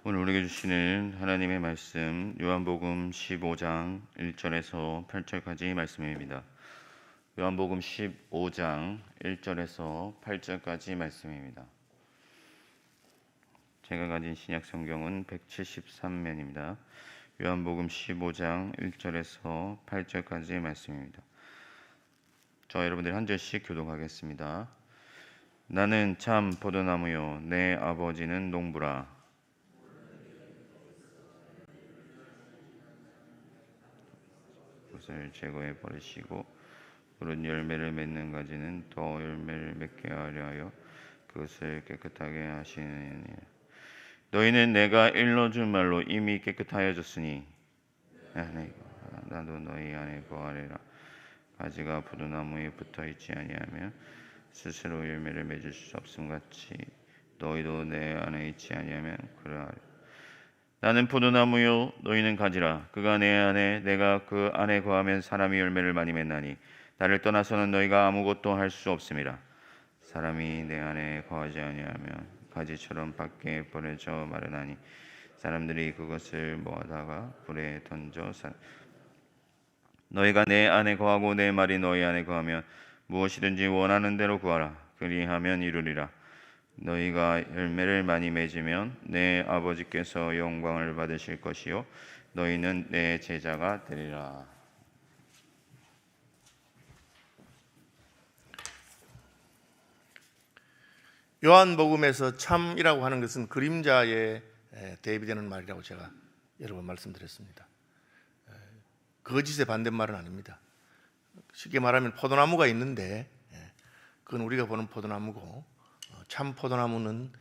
오늘 우리에게 주시는 하나님의 말씀 요한복음 15장 1절에서 8절까지 말씀입니다. 요한복음 15장 1절에서 8절까지 말씀입니다. 제가 가진 신약 성경은 173면입니다. 요한복음 15장 1절에서 8절까지 말씀입니다. 저 여러분들 한 절씩 교독하겠습니다. 나는 참 포도나무요 내 아버지는 농부라. 것을 제거해 버리시고 푸른 열매를 맺는 가지는 더 열매를 맺게 하려 하여 그것을 깨끗하게 하시느니라. 너희는 내가 일러준 말로 이미 깨끗하여졌으니 나도 너희 안에 거하리라. 가지가 포도나무에 붙어있지 아니하면 스스로 열매를 맺을 수 없음 같이 너희도 내 안에 있지 아니하면 그러하리라. 나는 포도나무요 너희는 가지라. 그가 내 안에 내가 그 안에 거하면 사람이 열매를 많이 맺나니 나를 떠나서는 너희가 아무것도 할 수 없음이라. 사람이 내 안에 거하지 아니하면 가지처럼 밖에 버려져 마르나니 사람들이 그것을 모아다가 불에 던져 너희가 내 안에 거하고 내 말이 너희 안에 거하면 무엇이든지 원하는 대로 구하라. 그리하면 이루리라. 너희가 열매를 많이 맺으면 내 아버지께서 영광을 받으실 것이요 너희는 내 제자가 되리라. 요한복음에서 참이라고 하는 것은 그림자에 대비되는 말이라고 제가 여러 번 말씀드렸습니다. 거짓의 반대말은 아닙니다. 쉽게 말하면 포도나무가 있는데 그건 우리가 보는 포도나무고 참 포도나무는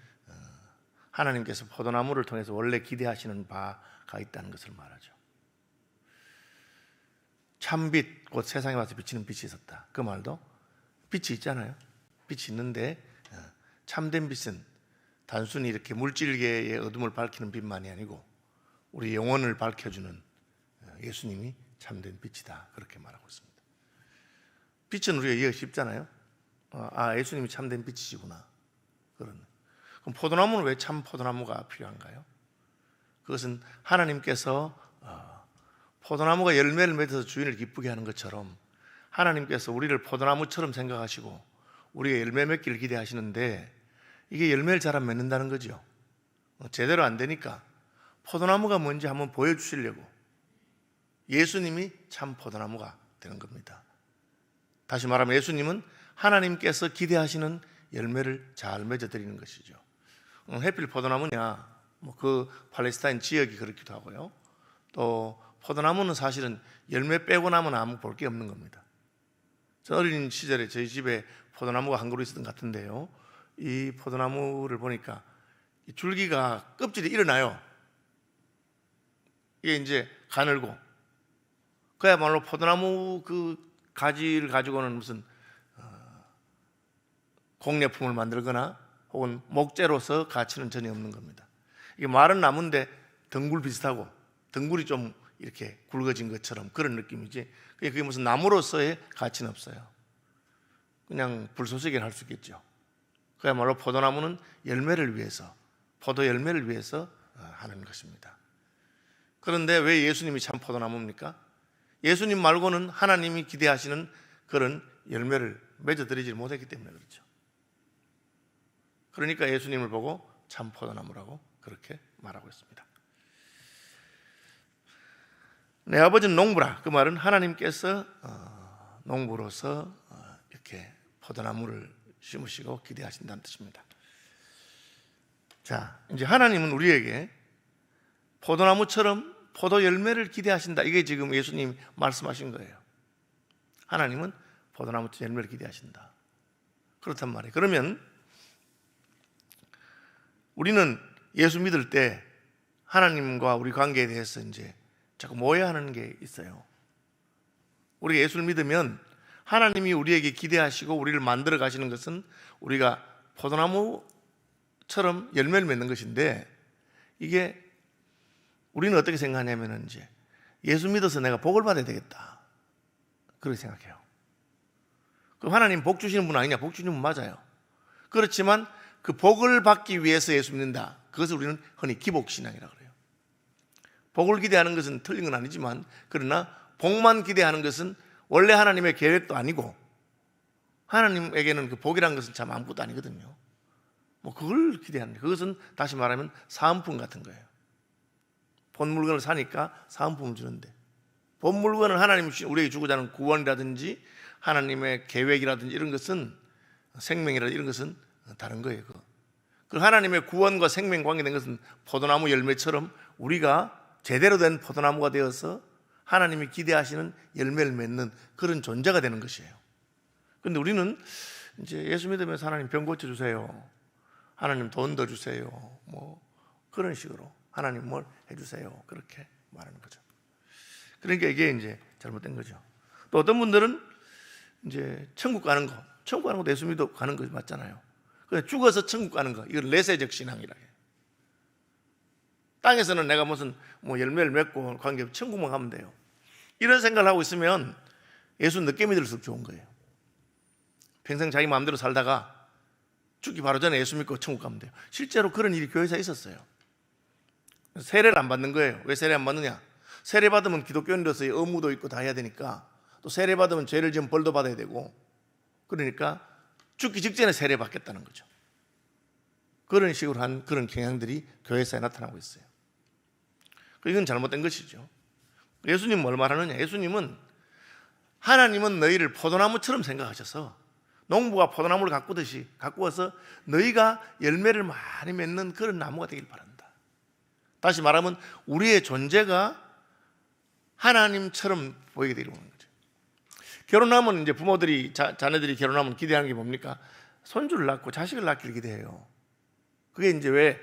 하나님께서 포도나무를 통해서 원래 기대하시는 바가 있다는 것을 말하죠. 참빛, 곧 세상에 와서 비치는 빛이 있었다. 그 말도 빛이 있잖아요. 빛이 있는데 참된 빛은 단순히 이렇게 물질계의 어둠을 밝히는 빛만이 아니고 우리 영혼을 밝혀주는 예수님이 참된 빛이다. 그렇게 말하고 있습니다. 빛은 우리가 이해가 쉽잖아요. 예수님이 참된 빛이시구나. 그럼 포도나무는 왜 참 포도나무가 필요한가요? 그것은 하나님께서 포도나무가 열매를 맺어서 주인을 기쁘게 하는 것처럼 하나님께서 우리를 포도나무처럼 생각하시고 우리가 열매 맺기를 기대하시는데 이게 열매를 잘 안 맺는다는 거죠. 제대로 안 되니까 포도나무가 뭔지 한번 보여주시려고 예수님이 참 포도나무가 되는 겁니다. 다시 말하면 예수님은 하나님께서 기대하시는 열매를 잘 맺어드리는 것이죠. 해필 포도나무냐? 그 팔레스타인 지역이 그렇기도 하고요. 또 포도나무는 사실은 열매 빼고 나면 아무 볼 게 없는 겁니다. 저 어린 시절에 저희 집에 포도나무가 한 그루 있었던 것 같은데요. 이 포도나무를 보니까 줄기가 껍질이 일어나요. 이게 이제 가늘고 그야말로 포도나무 그 가지를 가지고는 무슨 공예품을 만들거나 혹은 목재로서 가치는 전혀 없는 겁니다. 이게 마른 나무인데 덩굴 비슷하고 덩굴이 좀 이렇게 굵어진 것처럼 그런 느낌이지 그게 무슨 나무로서의 가치는 없어요. 그냥 불쏘시개를 할 수 있겠죠. 그야말로 포도나무는 열매를 위해서 포도 열매를 위해서 하는 것입니다. 그런데 왜 예수님이 참 포도나무입니까? 예수님 말고는 하나님이 기대하시는 그런 열매를 맺어드리지 못했기 때문에 그렇죠. 그러니까 예수님을 보고 참 포도나무라고 그렇게 말하고 있습니다. 내 아버지는 농부라. 그 말은 하나님께서 농부로서 이렇게 포도나무를 심으시고 기대하신다는 뜻입니다. 자, 이제 하나님은 우리에게 포도나무처럼 포도 열매를 기대하신다. 이게 지금 예수님 말씀하신 거예요. 하나님은 포도나무처럼 열매를 기대하신다. 그렇단 말이에요. 그러면 우리는 예수 믿을 때 하나님과 우리 관계에 대해서 이제 자꾸 모여하는 게 있어요. 우리가 예수를 믿으면 하나님이 우리에게 기대하시고 우리를 만들어 가시는 것은 우리가 포도나무처럼 열매를 맺는 것인데 이게 우리는 어떻게 생각하냐면 이제 예수 믿어서 내가 복을 받아야 되겠다. 그렇게 생각해요. 그럼 하나님 복 주시는 분 아니냐? 복 주시는 분 맞아요. 그렇지만 그 복을 받기 위해서 예수 믿는다. 그것을 우리는 흔히 기복신앙이라고 그래요. 복을 기대하는 것은 틀린 건 아니지만, 그러나 복만 기대하는 것은 원래 하나님의 계획도 아니고, 하나님에게는 그 복이라는 것은 참 아무것도 아니거든요. 뭐 그걸 기대하는 거예요. 그것은 다시 말하면 사은품 같은 거예요. 본 물건을 사니까 사은품을 주는데, 본 물건을 하나님이 우리에게 주고자 하는 구원이라든지 하나님의 계획이라든지 이런 것은, 생명이라든지 이런 것은 다른 거예요. 그 하나님의 구원과 생명 관계된 것은 포도나무 열매처럼 우리가 제대로 된 포도나무가 되어서 하나님이 기대하시는 열매를 맺는 그런 존재가 되는 것이에요. 그런데 우리는 이제 예수 믿으면서 하나님 병 고쳐주세요, 하나님 돈 더 주세요, 뭐 그런 식으로 하나님 뭘 해주세요, 그렇게 말하는 거죠. 그러니까 이게 이제 잘못된 거죠. 또 어떤 분들은 이제 천국 가는 것도 예수 믿어 가는 거 맞잖아요. 그래서 죽어서 천국 가는 거, 이걸 내세적 신앙이라 해요. 땅에서는 내가 무슨 뭐 열매를 맺고 관계없이 천국만 가면 돼요. 이런 생각을 하고 있으면 예수 늦게 믿을수록 좋은 거예요. 평생 자기 마음대로 살다가 죽기 바로 전에 예수 믿고 천국 가면 돼요. 실제로 그런 일이 교회에서 있었어요. 세례를 안 받는 거예요. 왜 세례 안 받느냐? 세례 받으면 기독교인으로서 의무도 있고 다 해야 되니까, 또 세례 받으면 죄를 지으면 벌도 받아야 되고, 그러니까 죽기 직전에 세례 받겠다는 거죠. 그런 식으로 한 그런 경향들이 교회사에 나타나고 있어요. 이건 잘못된 것이죠. 예수님은 뭘 말하느냐? 예수님은 하나님은 너희를 포도나무처럼 생각하셔서 농부가 포도나무를 가꾸어서 너희가 열매를 많이 맺는 그런 나무가 되길 바란다. 다시 말하면 우리의 존재가 하나님처럼 보이게 되는 거죠. 결혼하면 이제 부모들이 자녀들이 결혼하면 기대하는 게 뭡니까? 손주를 낳고 자식을 낳기를 기대해요. 그게 이제 왜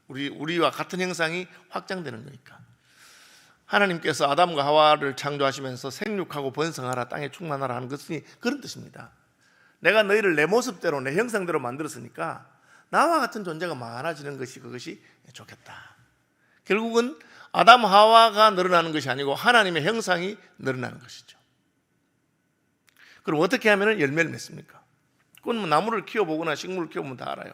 우리와 같은 형상이 확장되는 거니까. 하나님께서 아담과 하와를 창조하시면서 생육하고 번성하라, 땅에 충만하라 하는 것이 그런 뜻입니다. 내가 너희를 내 모습대로 내 형상대로 만들었으니까 나와 같은 존재가 많아지는 것이 그것이 좋겠다. 결국은 아담 하와가 늘어나는 것이 아니고 하나님의 형상이 늘어나는 것이죠. 그럼 어떻게 하면 열매를 맺습니까? 그건 뭐 나무를 키워보거나 식물을 키워보면 다 알아요.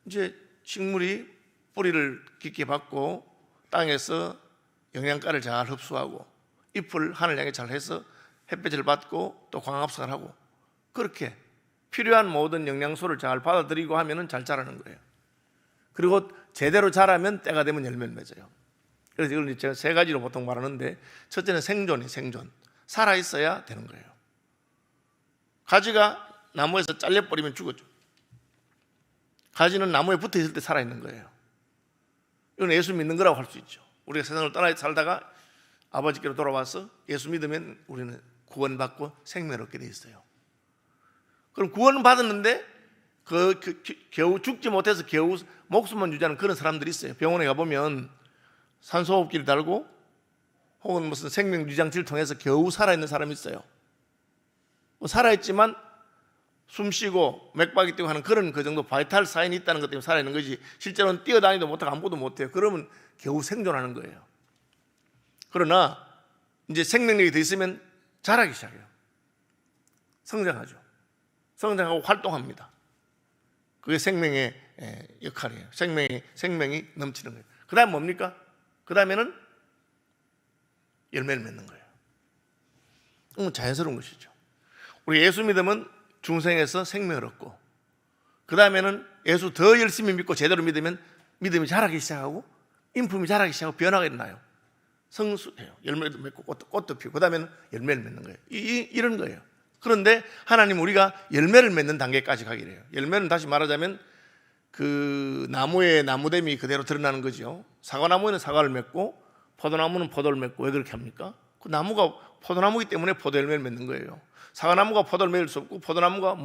이제 식물이 뿌리를 깊게 받고 땅에서 영양가를 잘 흡수하고 잎을 하늘 향해 잘 해서 햇볕을 받고 또 광합성을 하고, 그렇게 필요한 모든 영양소를 잘 받아들이고 하면 잘 자라는 거예요. 그리고 제대로 자라면 때가 되면 열매를 맺어요. 그래서 이걸 제가 세 가지로 보통 말하는데, 첫째는 생존. 살아있어야 되는 거예요. 가지가 나무에서 잘려버리면 죽었죠. 가지는 나무에 붙어 있을 때 살아있는 거예요. 이건 예수 믿는 거라고 할 수 있죠. 우리가 세상을 떠나 살다가 아버지께로 돌아와서 예수 믿으면 우리는 구원받고 생명을 얻게 돼 있어요. 그럼 구원은 받았는데 겨우 죽지 못해서 겨우 목숨만 유지하는 그런 사람들이 있어요. 병원에 가보면 산소호흡기를 달고 혹은 무슨 생명 유지장치를 통해서 겨우 살아있는 사람이 있어요. 살아있지만 숨쉬고 맥박이 뛰고 하는 그런 그 정도 바이탈 사인이 있다는 것 때문에 살아있는 거지, 실제로는 뛰어다니도 못하고 아무것도 못해요. 그러면 겨우 생존하는 거예요. 그러나 이제 생명력이 더 있으면 자라기 시작해요. 성장하죠. 성장하고 활동합니다. 그게 생명의 역할이에요. 생명이 넘치는 거예요. 그 다음 뭡니까? 그 다음에는 열매를 맺는 거예요. 자연스러운 것이죠. 우리 예수 믿으면 중생에서 생명을 얻고, 그 다음에는 예수 더 열심히 믿고 제대로 믿으면 믿음이 자라기 시작하고 인품이 자라기 시작하고 변화가 일어나요. 성숙해요. 열매도 맺고 꽃도 피우고, 그 다음에는 열매를 맺는 거예요. 이런 거예요. 그런데 하나님 우리가 열매를 맺는 단계까지 가기를 해요. 열매는 다시 말하자면 그 나무의 나무됨이 그대로 드러나는 거죠. 사과나무에는 사과를 맺고 포도나무는 포도를 맺고. 왜 그렇게 합니까? 그 나무가 포도나무이기 때문에 포도 열매를 맺는 거예요. 사과나무가 포도를 맺을 수 없고 포도나무가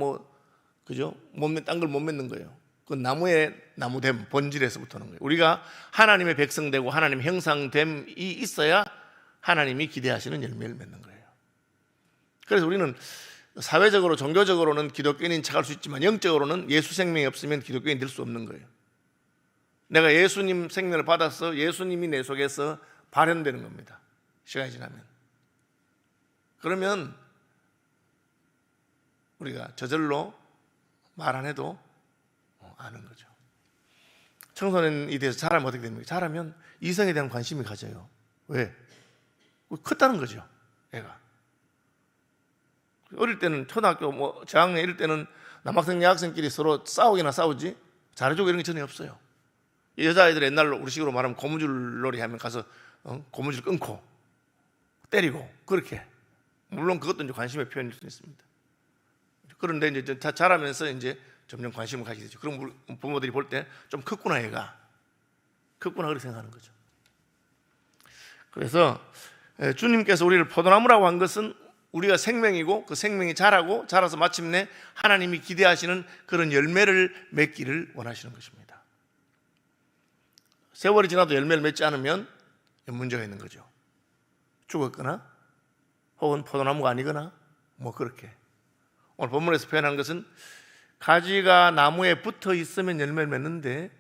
그죠? 딴 걸 못 맺는 거예요. 그 나무의 나무됨, 본질에서부터는 거예요. 우리가 하나님의 백성되고 하나님의 형상됨이 있어야 하나님이 기대하시는 열매를 맺는 거예요. 그래서 우리는 사회적으로 종교적으로는 기독교인인 척할 수 있지만 영적으로는 예수 생명이 없으면 기독교인이 될 수 없는 거예요. 내가 예수님 생명을 받아서 예수님이 내 속에서 발현되는 겁니다. 시간이 지나면. 그러면 우리가 저절로 말 안 해도 아는 거죠. 청소년이 돼서 자라면 어떻게 됩니까? 자라면 이성에 대한 관심이 가져요. 왜? 컸다는 거죠, 애가. 어릴 때는 초등학교 뭐 저학년 이럴 때는 남학생 여학생끼리 서로 싸우기나 싸우지 잘해주고 이런 게 전혀 없어요. 여자아이들 옛날로 우리 식으로 말하면 고무줄 놀이 하면 가서 고무줄 끊고 때리고 그렇게. 물론 그것도 이제 관심의 표현일 수 있습니다. 그런데 이제 자라면서 이제 점점 관심을 가지게 되죠. 그럼 부모들이 볼 때 좀 컸구나 얘가. 컸구나 그렇게 생각하는 거죠. 그래서 주님께서 우리를 포도나무라고 한 것은 우리가 생명이고 그 생명이 자라고 자라서 마침내 하나님이 기대하시는 그런 열매를 맺기를 원하시는 것입니다. 세월이 지나도 열매를 맺지 않으면 문제가 있는 거죠. 죽었거나 혹은 포도나무가 아니거나 뭐 그렇게. 오늘 본문에서 표현한 것은 가지가 나무에 붙어 있으면 열매를 맺는데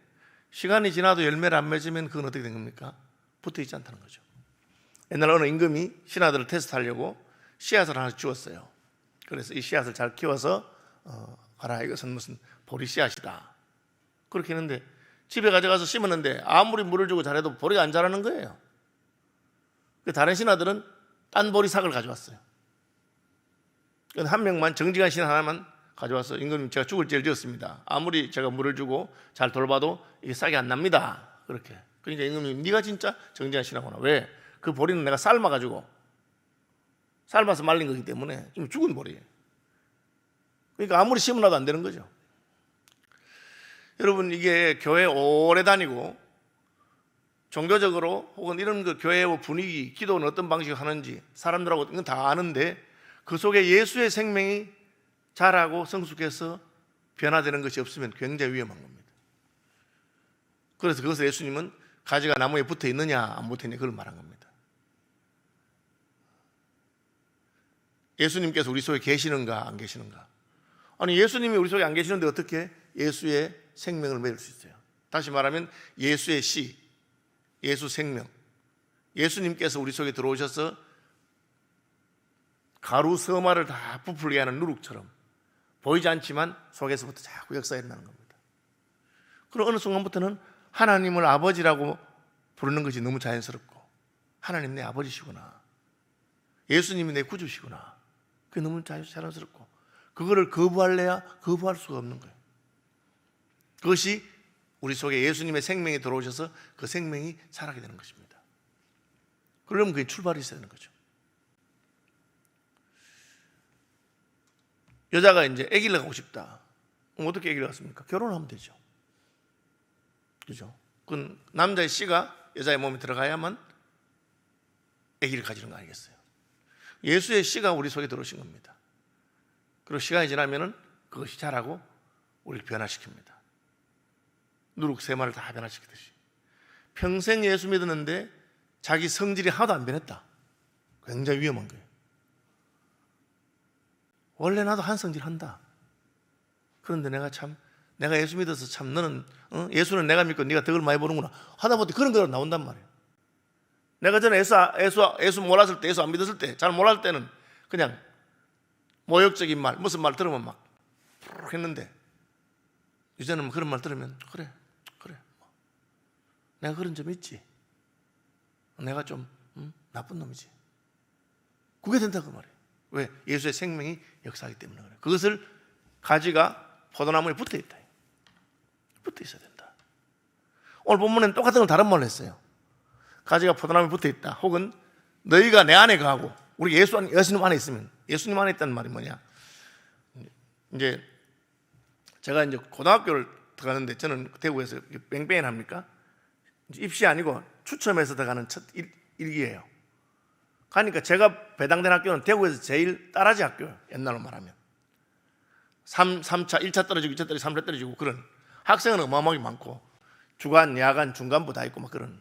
시간이 지나도 열매를 안 맺으면 그건 어떻게 된 겁니까? 붙어 있지 않다는 거죠. 옛날 어느 임금이 신하들을 테스트하려고 씨앗을 하나 주었어요. 그래서 이 씨앗을 잘 키워서 가라, 이것은 무슨 보리 씨앗이다. 그렇게 했는데 집에 가져가서 심었는데 아무리 물을 주고 잘해도 보리가 안 자라는 거예요. 다른 신하들은 딴 보리삭을 가져왔어요. 한 명만, 정직한 신하 하나만 가져와서 임금님 제가 죽을 죄를 지었습니다. 아무리 제가 물을 주고 잘 돌봐도 이게 싹이 안 납니다. 그렇게. 그러니까 임금님 네가 진짜 정직한 신하구나. 왜? 그 보리는 내가 삶아가지고 삶아서 말린 거기 때문에 좀 죽은 보리예요. 그러니까 아무리 심어놔도 안 되는 거죠. 여러분 이게 교회 오래 다니고 종교적으로 혹은 이런 그 교회의 분위기, 기도는 어떤 방식으로 하는지 사람들하고 이건 다 아는데 그 속에 예수의 생명이 자라고 성숙해서 변화되는 것이 없으면 굉장히 위험한 겁니다. 그래서 그것을 예수님은 가지가 나무에 붙어 있느냐 안 붙어 있느냐 그걸 말한 겁니다. 예수님께서 우리 속에 계시는가 안 계시는가? 아니 예수님이 우리 속에 안 계시는데 어떻게 예수의 생명을 맺을 수 있어요? 다시 말하면 예수의 씨, 예수 생명, 예수님께서 우리 속에 들어오셔서 가루 서마를 다 부풀게 하는 누룩처럼 보이지 않지만 속에서부터 자꾸 역사가 일어나는 겁니다. 그럼 어느 순간부터는 하나님을 아버지라고 부르는 것이 너무 자연스럽고 하나님 내 아버지시구나, 예수님이 내 구주시구나, 그게 너무 자연스럽고 그거를 거부할래야 거부할 수가 없는 거예요. 그것이 우리 속에 예수님의 생명이 들어오셔서 그 생명이 자라게 되는 것입니다. 그러면 그게 출발이 있어야 되는 거죠. 여자가 이제 아기를 갖고 싶다. 그럼 어떻게 아기를 갖습니까? 결혼하면 되죠. 그죠? 그건 남자의 씨가 여자의 몸에 들어가야만 아기를 가지는 거 아니겠어요? 예수의 씨가 우리 속에 들어오신 겁니다. 그리고 시간이 지나면은 그것이 자라고 우리를 변화시킵니다. 누룩 세마를 다 변화시키듯이. 평생 예수 믿었는데 자기 성질이 하나도 안 변했다. 굉장히 위험한 거예요. 원래 나도 한 성질 한다. 그런데 내가 예수 믿어서 참 너는 예수는 내가 믿고 네가 덕을 많이 보는구나 하다못해 그런 거로 나온단 말이에요. 내가 전에 예수 몰랐을 때, 예수 안 믿었을 때, 잘 몰랐을 때는 그냥 모욕적인 말, 무슨 말 들으면 막 했는데 이제는 그런 말 들으면 그래 내가 그런 점 있지, 내가 좀 나쁜 놈이지, 그게 된다고 말이에요. 왜? 예수의 생명이 역사하기 때문에 그래요. 그것을 가지가 포도나무에 붙어 있다, 붙어 있어야 된다. 오늘 본문에는 똑같은 걸 다른 말로 했어요. 가지가 포도나무에 붙어 있다, 혹은 너희가 내 안에 거하고, 우리 예수님 안에 있으면, 예수님 안에 있다는 말이 뭐냐? 이제 제가 이제 고등학교를 들어가는데 저는 대구에서 뺑뺑이 합니까? 입시 아니고 추첨해서 들어가는 첫 일기예요. 가니까 제가 배당된 학교는 대구에서 제일 딸아지 학교예요. 옛날로 말하면 3차, 1차 떨어지고 2차 떨어지고 3차 떨어지고 그런 학생은 어마어마하게 많고 주간, 야간, 중간부 다 있고 막 그런.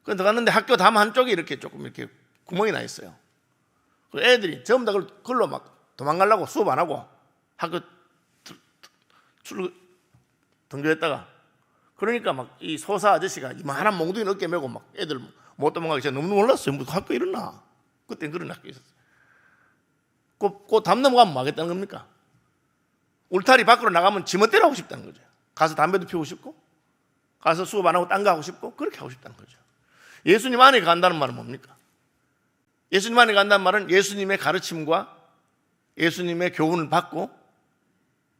그래서 들어갔는데 학교 담 한쪽에 이렇게 조금 이렇게 구멍이 나 있어요. 그 애들이 전부 다 그걸로 막 도망가려고 수업 안 하고 학교 등교했다가 그러니까 막 이 소사 아저씨가 이만한 몽둥이 어깨 메고 막 애들 못 도망가기 전에 너무 놀랐어요. 뭐 학교 이러나? 그때는 그런 학교 있었어요. 그 담 넘어가면 뭐 하겠다는 겁니까? 울타리 밖으로 나가면 지멋대로 하고 싶다는 거죠. 가서 담배도 피우고 싶고 가서 수업 안 하고 딴 거 하고 싶고 그렇게 하고 싶다는 거죠. 예수님 안에 간다는 말은 뭡니까? 예수님 안에 간다는 말은 예수님의 가르침과 예수님의 교훈을 받고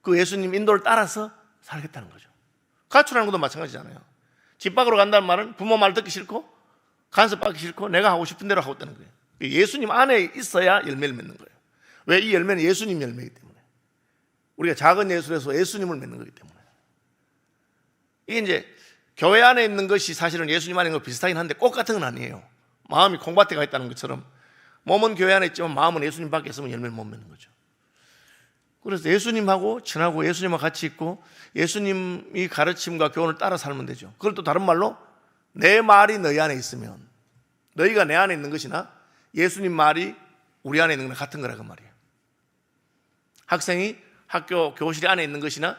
그 예수님 인도를 따라서 살겠다는 거죠. 가출하는 것도 마찬가지잖아요. 집 밖으로 간다는 말은 부모 말 듣기 싫고 간섭받기 싫고 내가 하고 싶은 대로 하고 있다는 거예요. 예수님 안에 있어야 열매를 맺는 거예요. 왜? 이 열매는 예수님 열매이기 때문에. 우리가 작은 예술에서 예수님을 맺는 거기 때문에. 이게 이제 교회 안에 있는 것이 사실은 예수님 안에 있는 거 비슷하긴 한데 꼭 같은 건 아니에요. 마음이 콩밭에 가 있다는 것처럼 몸은 교회 안에 있지만 마음은 예수님 밖에 있으면 열매를 못 맺는 거죠. 그래서 예수님하고 친하고 예수님과 같이 있고 예수님이 가르침과 교훈을 따라 살면 되죠. 그걸 또 다른 말로 내 말이 너희 안에 있으면, 너희가 내 안에 있는 것이나 예수님 말이 우리 안에 있는 거랑 같은 거라 그 말이에요. 학생이 학교 교실 안에 있는 것이나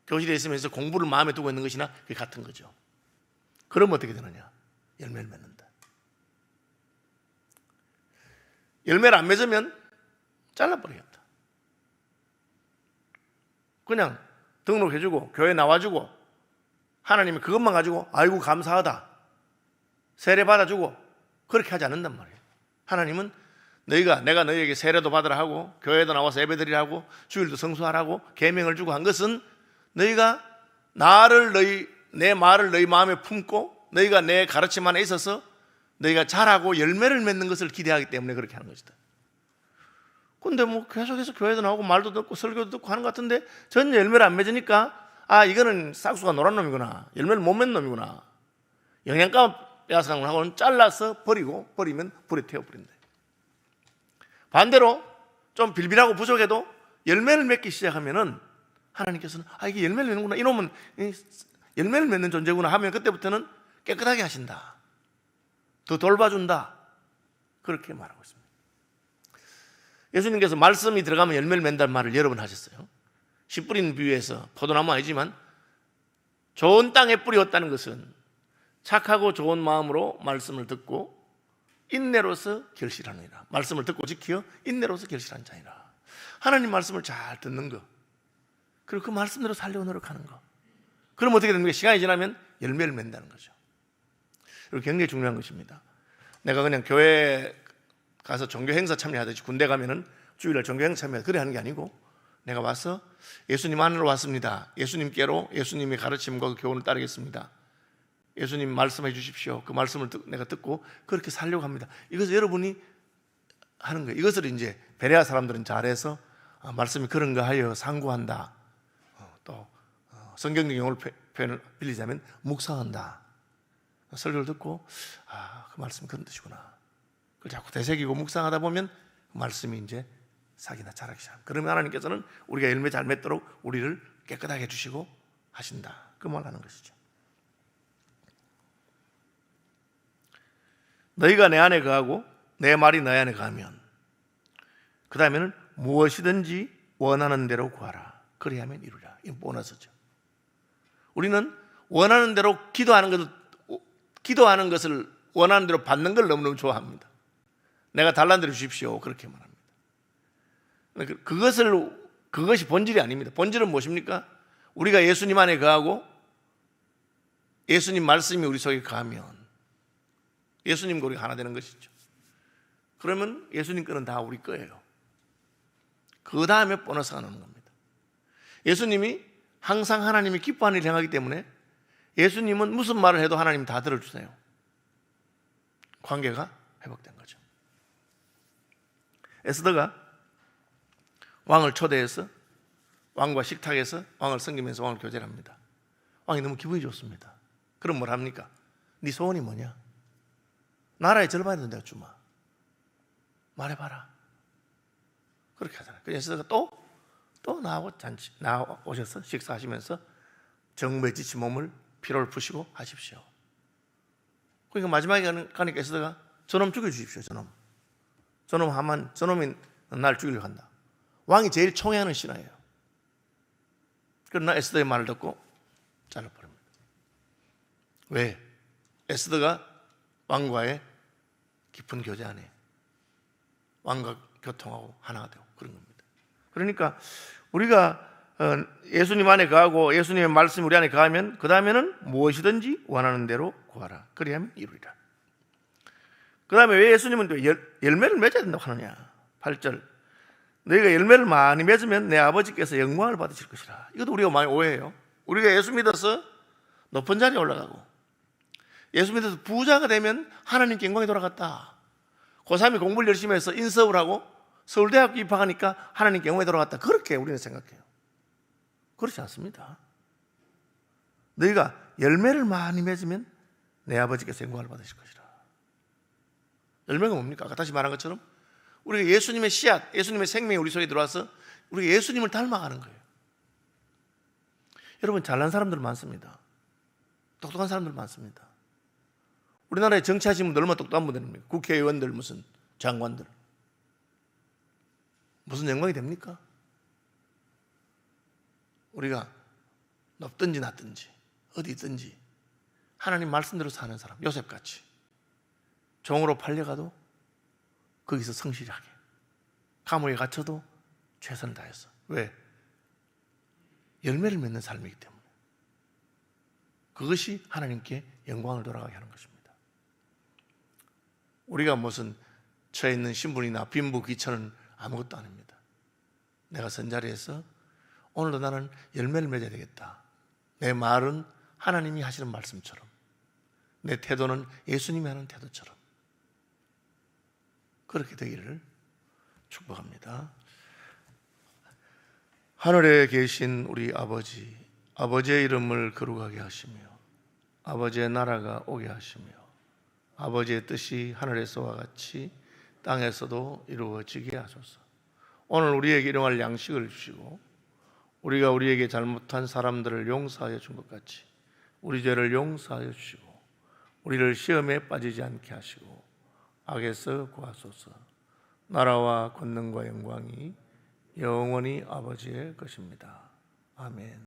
교실에 있으면서 공부를 마음에 두고 있는 것이나 그게 같은 거죠. 그러면 어떻게 되느냐? 열매를 맺는다. 열매를 안 맺으면 잘라버리겠다. 그냥 등록해주고 교회 나와주고 하나님이 그것만 가지고 아이고 감사하다 세례 받아주고 그렇게 하지 않는단 말이에요. 하나님은 내가 너희에게 세례도 받으라 하고 교회도 나와서 예배드리라 하고 주일도 성수하라고 계명을 주고 한 것은 너희가 내 말을 너희 마음에 품고 너희가 내 가르침 안에 있어서 너희가 자라고 열매를 맺는 것을 기대하기 때문에 그렇게 하는 것이다. 근데 뭐 계속해서 교회도 나오고 말도 듣고 설교도 듣고 하는 것 같은데 전혀 열매를 안 맺으니까 이거는 싹수가 노란 놈이구나, 열매를 못 맺는 놈이구나, 영양가 빼앗은 하고는 잘라서 버리면 불에 태워버린다. 반대로 좀 빌빌하고 부족해도 열매를 맺기 시작하면은 하나님께서는 이게 열매를 맺는구나, 이놈은 열매를 맺는 존재구나 하면 그때부터는 깨끗하게 하신다, 더 돌봐준다, 그렇게 말하고 있습니다. 예수님께서 말씀이 들어가면 열매를 맺는다는 말을 여러 번 하셨어요. 씨 뿌리는 비유에서 포도나무 아니지만 좋은 땅에 뿌리었다는 것은 착하고 좋은 마음으로 말씀을 듣고 인내로서 결실하느니라. 말씀을 듣고 지켜 인내로서 결실한 자이라. 하나님 말씀을 잘 듣는 거, 그리고 그 말씀대로 살려고 노력하는 거. 그럼 어떻게 됩니까? 시간이 지나면 열매를 맺는다는 거죠. 그리고 굉장히 중요한 것입니다. 내가 그냥 교회 가서 종교 행사 참여하듯이 군대 가면은 주일날 종교 행사 참여하듯이 그래 하는 게 아니고 내가 와서 예수님 안으로 왔습니다. 예수님께로 예수님의 가르침과 그 교훈을 따르겠습니다. 예수님 말씀해 주십시오. 그 말씀을 내가 듣고 그렇게 살려고 합니다. 이것을 여러분이 하는 거예요. 이것을 이제 베레아 사람들은 잘해서 말씀이 그런가 하여 상고한다. 또 성경적 용어를 표현을 빌리자면 묵상한다. 설교를 듣고 그 말씀이 그런 뜻이구나. 그걸 자꾸 되새기고 묵상하다 보면 그 말씀이 이제 싹이나 자라기 시작합니다. 그러면 하나님께서는 우리가 열매 잘 맺도록 우리를 깨끗하게 해주시고 하신다. 그 말 하는 것이죠. 너희가 내 안에 거하고 내 말이 너희 안에 거하면 그 다음에는 무엇이든지 원하는 대로 구하라. 그리하면 이루리라. 이 보너스죠. 우리는 원하는 대로 기도하는 것을 원하는 대로 받는 걸 너무너무 좋아합니다. 내가 달라는 대로 주십시오. 그렇게 말합니다. 그것이 본질이 아닙니다. 본질은 무엇입니까? 우리가 예수님 안에 거하고 예수님 말씀이 우리 속에 거하면 예수님과 우리가 하나 되는 것이죠. 그러면 예수님 거는 다 우리 거예요. 그 다음에 보너스가 나오는 겁니다. 예수님이 항상 하나님이 기뻐하는 일을 행하기 때문에 예수님은 무슨 말을 해도 하나님 다 들어주세요. 관계가 회복된 거죠. 에스더가 왕을 초대해서 왕과 식탁에서 왕을 섬기면서 왕을 교제를 합니다. 왕이 너무 기분이 좋습니다. 그럼 뭘 합니까? 네 소원이 뭐냐? 나라의 절반이든 내가 주마. 말해봐라. 그렇게 하잖아요. 그래서 에스더가 또 나오셔서 식사하시면서 정부에 지친 몸을 피로를 푸시고 하십시오. 그러니까 마지막에 가니까 에스더가 저놈 죽여주십시오. 저놈 하만, 저놈이 날 죽이려고 한다. 왕이 제일 총애하는 신하예요. 그러나 에스더의 말을 듣고 잘라버립니다. 왜? 에스더가 왕과의 깊은 교제 안에 왕과 교통하고 하나가 되고 그런 겁니다. 그러니까 우리가 예수님 안에 거하고 예수님의 말씀이 우리 안에 거하면 그 다음에는 무엇이든지 원하는 대로 구하라. 그리하면 이루리라. 그 다음에 왜 예수님은 또 열매를 맺어야 된다고 하느냐. 8절, 너희가 열매를 많이 맺으면 내 아버지께서 영광을 받으실 것이라. 이것도 우리가 많이 오해해요. 우리가 예수 믿어서 높은 자리에 올라가고 예수 믿어서 부자가 되면 하나님께 영광이 돌아갔다. 고3이 공부를 열심히 해서 인서울 하고 서울대학교 입학하니까 하나님께 영광이 돌아갔다. 그렇게 우리는 생각해요. 그렇지 않습니다. 너희가 열매를 많이 맺으면 내 아버지께서 영광을 받으실 것이라. 열매가 뭡니까? 아까 다시 말한 것처럼 우리가 예수님의 씨앗, 예수님의 생명이 우리 속에 들어와서 우리가 예수님을 닮아가는 거예요. 여러분, 잘난 사람들 많습니다. 똑똑한 사람들 많습니다. 우리나라에 정치하시는 분들 얼마나 똑똑한 분들입니까? 국회의원들, 무슨 장관들. 무슨 영광이 됩니까? 우리가 높든지 낮든지 어디 있든지 하나님 말씀대로 사는 사람, 요셉같이 종으로 팔려가도 거기서 성실하게, 감옥에 갇혀도 최선을 다해서. 왜? 열매를 맺는 삶이기 때문에. 그것이 하나님께 영광을 돌아가게 하는 것입니다. 우리가 무슨 처해 있는 신분이나 빈부 귀천은 아무것도 아닙니다. 내가 선자리에서 오늘도 나는 열매를 맺어야 되겠다. 내 말은 하나님이 하시는 말씀처럼, 내 태도는 예수님이 하는 태도처럼 그렇게 되기를 축복합니다. 하늘에 계신 우리 아버지, 아버지의 이름을 거룩하게 하시며 아버지의 나라가 오게 하시며 아버지의 뜻이 하늘에서와 같이 땅에서도 이루어지게 하소서. 오늘 우리에게 일용할 양식을 주시고 우리가 우리에게 잘못한 사람들을 용서하여 준 것 같이 우리 죄를 용서하여 주시고 우리를 시험에 빠지지 않게 하시고 악에서 구하소서. 나라와 권능과 영광이 영원히 아버지의 것입니다. 아멘.